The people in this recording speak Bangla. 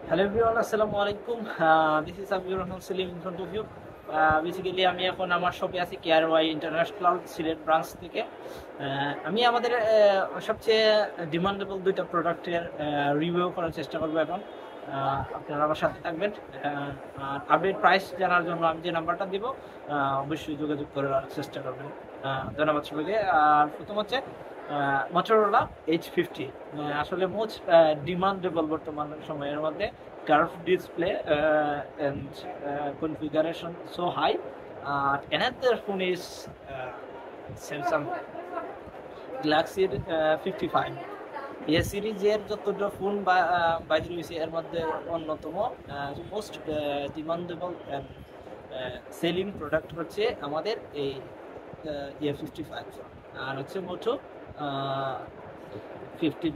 হ্যালো এভরিওয়ান, আসসালামু আলাইকুম। This is Abiur Rahman Selim in front of you. Basically আমি এখন আমার শপে আছি কেআরওয়াই ইন্টারন্যাশনাল সিলেট ব্রাঞ্চ থেকে। আমি আমাদের সবচেয়ে ডিমান্ডেবল দুইটা প্রোডাক্টের রিভিউ করার চেষ্টা করবো এখন। আপনারা আমার সাথে থাকবেন। আর আপডেট প্রাইস জানার জন্য আমি যে নাম্বারটা দিব অবশ্যই যোগাযোগ করার চেষ্টা করবেন। ধন্যবাদ সবাইকে। আর প্রথম হচ্ছে মটোরোলা H50, আসলে মোস্ট ডিমান্ডেবল বর্তমান সময়ের মধ্যে। Curve display and configuration so high. Another phone is Samsung Galaxy 55. এ সিরিজের যতটা ফোন বাইর হয়েছে এর মধ্যে অন্যতম most demandable and selling product হচ্ছে আমাদের এই A55, আর হচ্ছে মোটো 50